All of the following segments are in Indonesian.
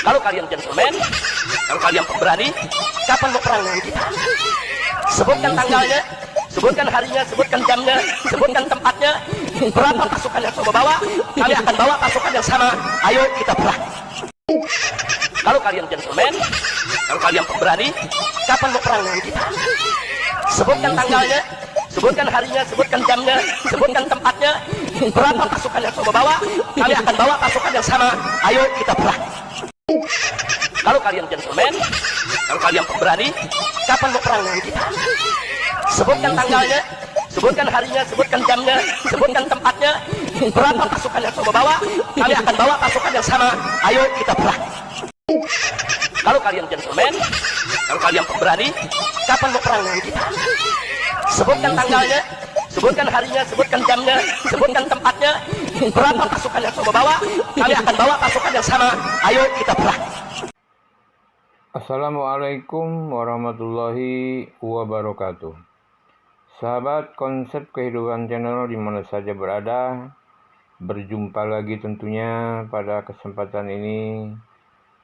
Kalau kalian gentleman, kalau kalian pemberani, kapan mau perang dengan kita? Sebutkan tanggalnya, sebutkan harinya, sebutkan jamnya, sebutkan tempatnya. Berapa pasukan yang kamu bawa? Kami akan bawa pasukan yang sama. Ayo kita perang. Kalau kalian gentleman, kalau kalian pemberani, kapan mau perang dengan kita? Sebutkan tanggalnya, sebutkan harinya, sebutkan jamnya, sebutkan tempatnya. Berapa pasukan yang kamu bawa? Kami akan bawa pasukan yang sama. Ayo kita perang. Kalau kalian gentleman, kalau kalian pemberani, kapan mau perang dengan kita? Sebutkan tanggalnya, sebutkan harinya, sebutkan jamnya, sebutkan tempatnya. Berapa pasukan yang kamu bawa? Kami akan bawa pasukan yang sama. Ayo kita perang. Kalau kalian gentleman, kalau kalian pemberani, kapan mau perang dengan kita? Sebutkan tanggalnya, sebutkan harinya, sebutkan jamnya, sebutkan tempatnya. Berapa pasukan yang kamu bawa? Kami akan bawa pasukan yang sama. Ayo kita perang. Assalamualaikum warahmatullahi wabarakatuh. Sahabat konsep kehidupan channel di mana saja berada, berjumpa lagi tentunya pada kesempatan ini.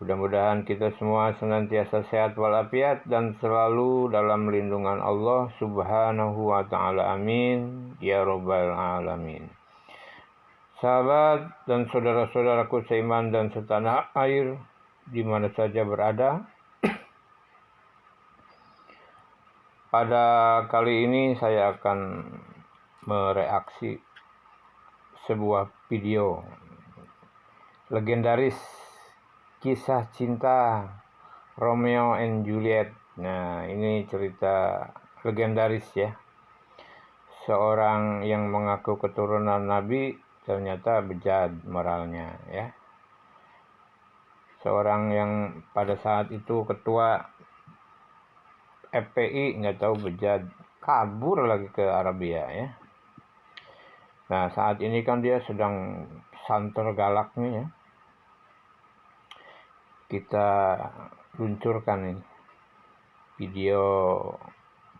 Mudah-mudahan kita semua senantiasa sehat walafiat dan selalu dalam lindungan Allah Subhanahu wa ta'ala. Amin ya rabbal alamin. Sahabat dan saudara-saudaraku seiman dan setanah air di mana saja berada, pada kali ini saya akan mereaksi sebuah video legendaris kisah cinta Romeo and Juliet. Nah, ini cerita legendaris ya. Seorang yang mengaku keturunan Nabi ternyata bejat moralnya ya. Seorang yang pada saat itu ketua FPI nggak tahu bejat, kabur lagi ke Arabia ya. Nah, saat ini kan dia sedang santer galaknya ya. Kita luncurkan ini video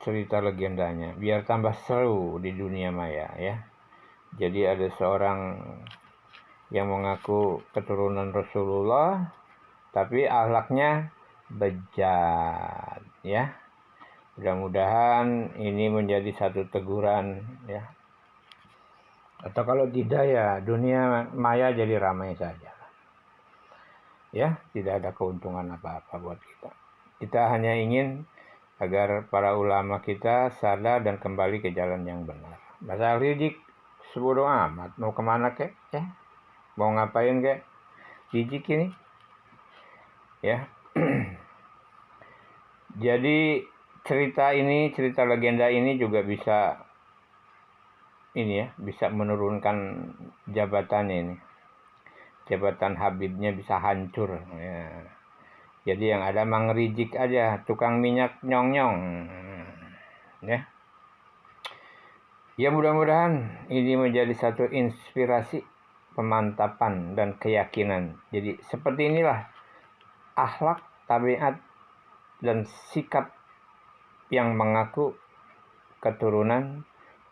cerita legendanya biar tambah seru di dunia maya ya. Jadi ada seorang yang mengaku keturunan Rasulullah tapi akhlaknya bejat ya. Mudah-mudahan ini menjadi satu teguran ya. Atau kalau tidak ya dunia maya jadi ramai saja. Ya, tidak ada keuntungan apa-apa buat kita. Kita hanya ingin agar para ulama kita sadar dan kembali ke jalan yang benar. Bahasa Rijik, sebodoh amat. Mau kemana kek? Ya? Mau ngapain kek? Rijik ini? Ya. Jadi cerita legenda ini juga bisa ini ya, bisa menurunkan jabatannya ini. Jabatan Habibnya bisa hancur ya. Jadi yang ada Mang Rijik aja, tukang minyak nyong-nyong ya. Ya mudah-mudahan ini menjadi satu inspirasi, pemantapan dan keyakinan. Jadi seperti inilah akhlak, tabiat dan sikap yang mengaku keturunan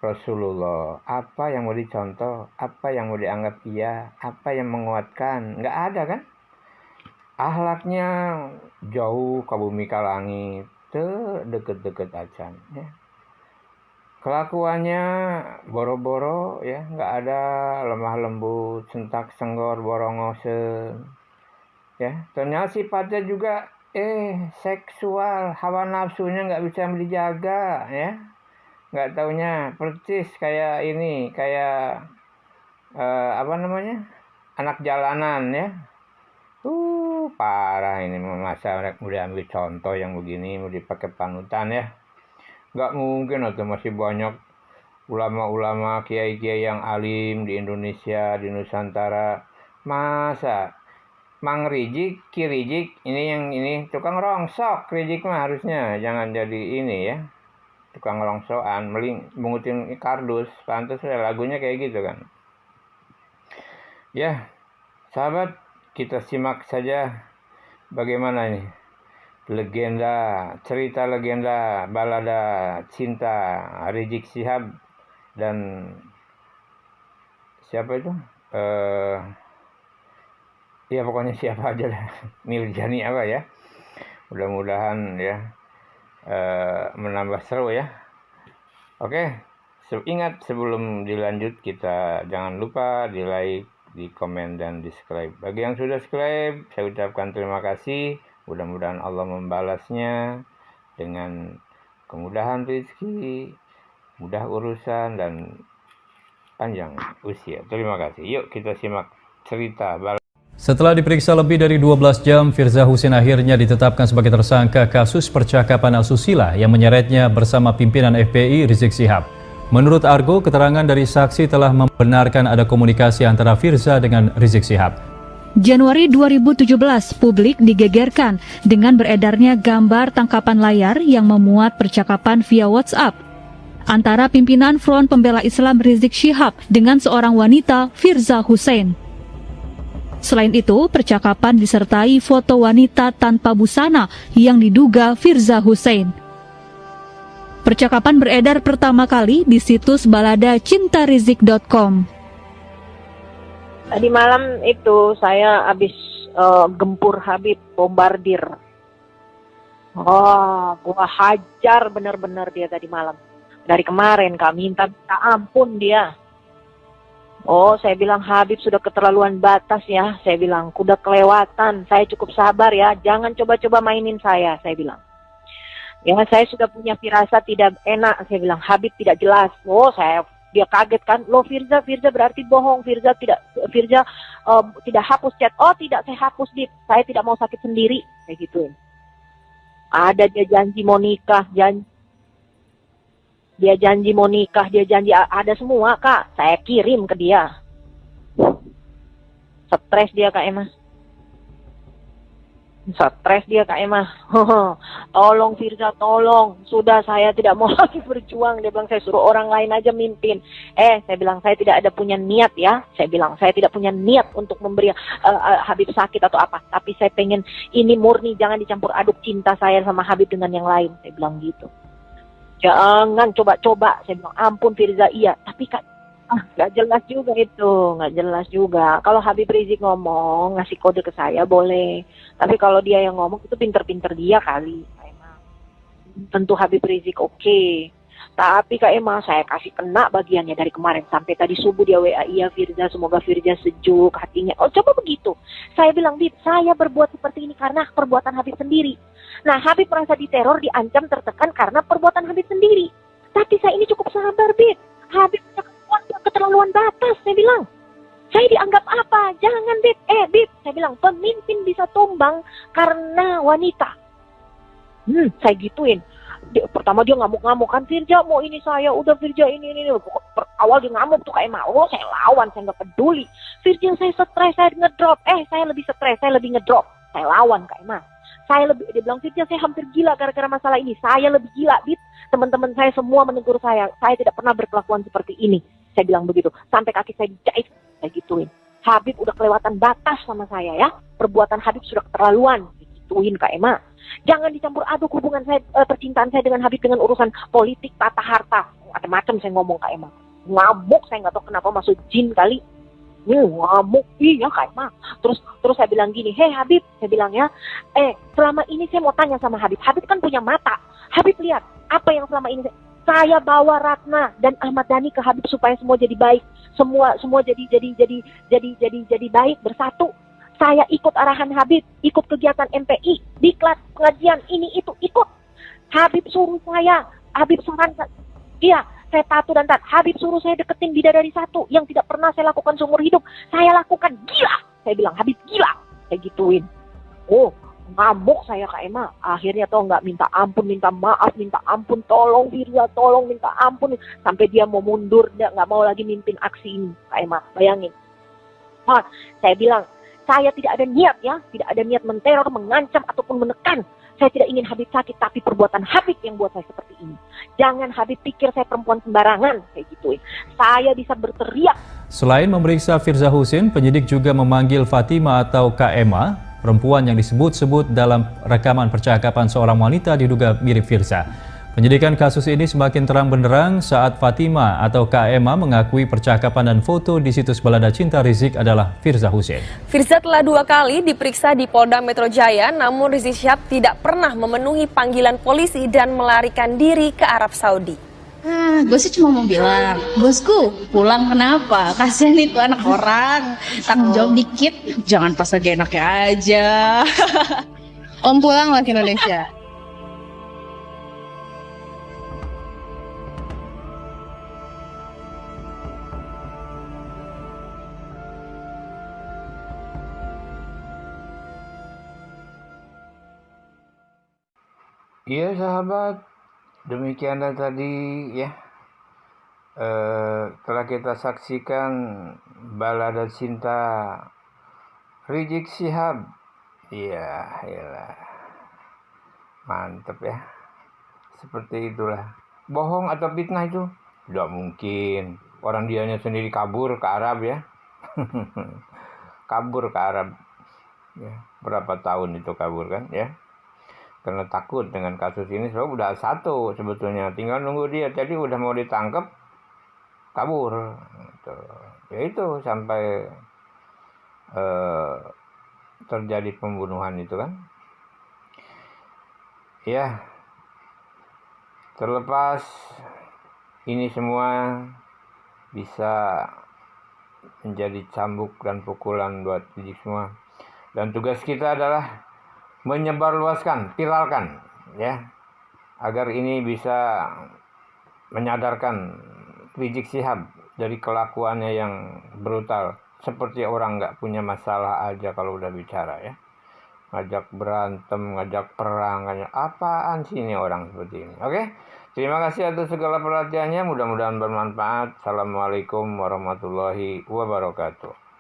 Rasulullah. Apa yang mau dicontoh, apa yang mau dianggap iya, apa yang menguatkan, nggak ada kan? Akhlaknya jauh ke bumi ke langit, deket-deket acan ya. Kelakuannya boro-boro ya, nggak ada lemah lembut, sentak senggor borongose ya. Ternyata sifatnya juga seksual, hawa nafsunya nggak bisa dijaga ya. Nggak taunya persis kayak ini, kayak anak jalanan ya. Parah ini, masa mau diambil contoh yang begini, mau dipakai panutan ya. Nggak mungkin atau masih banyak ulama-ulama, kiai-kiai yang alim di Indonesia, di Nusantara. Masa Mang Rijik, Ki Rijik, ini yang ini tukang rongsok, Rijik mah harusnya jangan jadi ini ya. Tukang rongsokan, mengutin kardus, pantas ya lagunya kayak gitu kan. Ya, sahabat, kita simak saja bagaimana ini cerita legenda balada cinta Rizik Syihab dan siapa itu? ya pokoknya siapa aja lah, Mirjani apa ya, mudah-mudahan ya menambah seru ya. Oke, ingat sebelum dilanjut kita jangan lupa di like, di komen, dan di subscribe. Bagi yang sudah subscribe, saya ucapkan terima kasih. Mudah-mudahan Allah membalasnya dengan kemudahan rezeki, mudah urusan, dan panjang usia. Terima kasih. Yuk kita simak cerita. Setelah diperiksa lebih dari 12 jam, Firza Husein akhirnya ditetapkan sebagai tersangka kasus percakapan asusila yang menyeretnya bersama pimpinan FPI Rizik Syihab. Menurut Argo, keterangan dari saksi telah membenarkan ada komunikasi antara Firza dengan Rizik Syihab. Januari 2017, publik digegerkan dengan beredarnya gambar tangkapan layar yang memuat percakapan via WhatsApp antara pimpinan Front Pembela Islam Rizik Syihab dengan seorang wanita, Firza Husein. Selain itu, percakapan disertai foto wanita tanpa busana yang diduga Firza Husein. Percakapan beredar pertama kali di situs baladacintarizik.com. Tadi malam itu saya habis gempur Habib, bombardir. Gua hajar benar-benar dia tadi malam. Dari kemarin Kak, minta ampun dia. Saya bilang Habib sudah keterlaluan batas ya. Saya bilang udah kelewatan. Saya cukup sabar ya. Jangan coba-coba mainin saya bilang. Ya saya sudah punya firasat tidak enak. Saya bilang Habib tidak jelas. Dia kaget kan. Loh Firza berarti bohong. Firza tidak hapus chat. Oh tidak, saya hapus Dip. Saya tidak mau sakit sendiri. Kayak gituin. Ada dia janji mau nikah, dia janji mau nikah, dia janji ada semua Kak. Saya kirim ke dia. Stres dia Kak Emma. Tolong Firza, tolong. Sudah saya tidak mau lagi berjuang. Dia bilang saya suruh orang lain aja mimpin. Saya bilang saya tidak ada punya niat ya. Saya bilang saya tidak punya niat untuk memberi Habib sakit atau apa. Tapi saya pengen ini murni, jangan dicampur aduk cinta saya sama Habib dengan yang lain. Saya bilang gitu. Jangan coba-coba. Saya bilang ampun Firza, iya. Tapi Kak, nggak jelas juga itu. Nggak jelas juga. Kalau Habib Rizik ngomong, ngasih kode ke saya boleh. Tapi kalau dia yang ngomong, itu pinter-pinter dia kali. Kak Emma. Tentu Habib Rizik oke. Tapi Kak Emma, saya kasih kena bagiannya dari kemarin. Sampai tadi subuh dia WA, iya Firza, semoga Firza sejuk hatinya. Coba begitu. Saya bilang, Bib, saya berbuat seperti ini karena perbuatan Habib sendiri. Nah, Habib merasa diteror, diancam, tertekan karena perbuatan Habib sendiri. Tapi saya ini cukup sabar, Bib. Habib keterlaluan batas, saya bilang. Saya dianggap apa? Jangan, Bib. Bib, saya bilang, pemimpin bisa tumbang karena wanita. Saya gituin. Pertama dia ngamuk-ngamuk kan, Firza mau ini saya, udah Firza ini. Awal dia ngamuk tuh kayak mau, saya lawan, saya nggak peduli. Firza saya stres, saya ngedrop. Saya lebih stres, saya lebih ngedrop. Saya lawan kayak mah. Dia bilang Firza saya hampir gila gara-gara masalah ini. Saya lebih gila, Bib. Teman-teman saya semua menegur saya tidak pernah berkelakuan seperti ini. Saya bilang begitu. Sampai kaki saya dijahit, saya gituin. Habib udah kelewatan batas sama saya ya. Perbuatan Habib sudah keterlaluan. Gituin Kak Emma. Jangan dicampur aduk hubungan saya, percintaan saya dengan Habib dengan urusan politik, tata harta. Macam-macam saya ngomong Kak Emma. Ngamuk, saya nggak tahu kenapa masuk jin kali. Ngamuk, iya Kak Emma. Terus saya bilang gini, hei Habib, saya bilang ya, selama ini saya mau tanya sama Habib. Habib kan punya mata. Habib lihat, apa yang selama ini saya bawa Ratna dan Ahmad Dhani ke Habib supaya semua jadi baik. Semua jadi baik, bersatu. Saya ikut arahan Habib, ikut kegiatan MPI, diklat, pengajian, ini itu, ikut. Habib suruh saya, Habib sarankan. Iya, saya patuh dan taat. Habib suruh saya deketin bidadari satu yang tidak pernah saya lakukan seumur hidup. Saya lakukan, gila. Saya bilang, Habib gila. Saya gituin. Ngamuk saya Kak Emma. Akhirnya nggak minta ampun, minta maaf, minta ampun. Tolong Firza, tolong minta ampun. Sampai dia mau mundur, dia nggak mau lagi mimpin aksi ini. Kak Emma, bayangin. Saya bilang, saya tidak ada niat ya. Tidak ada niat menteror, mengancam, ataupun menekan. Saya tidak ingin Habib sakit, tapi perbuatan Habib yang buat saya seperti ini. Jangan Habib pikir saya perempuan sembarangan, kayak gitu. Saya bisa berteriak. Selain memeriksa Firza Husein, penyidik juga memanggil Fatima atau KMA, perempuan yang disebut-sebut dalam rekaman percakapan seorang wanita diduga mirip Firza. Penyidikan kasus ini semakin terang benderang saat Fatima atau Kak Emma mengakui percakapan dan foto di situs Balada Cinta Rizik adalah Firza Hussein. Firza telah 2 kali diperiksa di Polda Metro Jaya, namun Rizik Syihab tidak pernah memenuhi panggilan polisi dan melarikan diri ke Arab Saudi. Gue sih cuma mau bilang, bosku pulang kenapa? Kasihan itu anak orang, tanggung jawab dikit, jangan pas lagi enaknya aja. Om pulang lah ke Indonesia. Iya sahabat, demikianlah tadi ya. Telah kita saksikan Balada Cinta Rizik Syihab. Iya, iyalah. Mantep ya. Seperti itulah. Bohong atau fitnah itu? Tidak mungkin. Orang dianya sendiri kabur ke Arab ya. Kabur ke Arab. Ya, berapa tahun itu kabur kan ya. Karena takut dengan kasus ini, sebab udah satu sebetulnya, tinggal nunggu dia. Jadi udah mau ditangkap, kabur. Gitu. Ya itu sampai terjadi pembunuhan itu kan. Ya, terlepas ini semua bisa menjadi cambuk dan pukulan buat Rizik semua. Dan tugas kita adalah menyebarluaskan, viralkan ya, agar ini bisa menyadarkan Rizik Syihab dari kelakuannya yang brutal, seperti orang nggak punya masalah aja kalau udah bicara ya, ngajak berantem, ngajak perang, ngajak apaan sih ini orang seperti ini. Oke, terima kasih atas segala perhatiannya, mudah-mudahan bermanfaat. Assalamualaikum warahmatullahi wabarakatuh.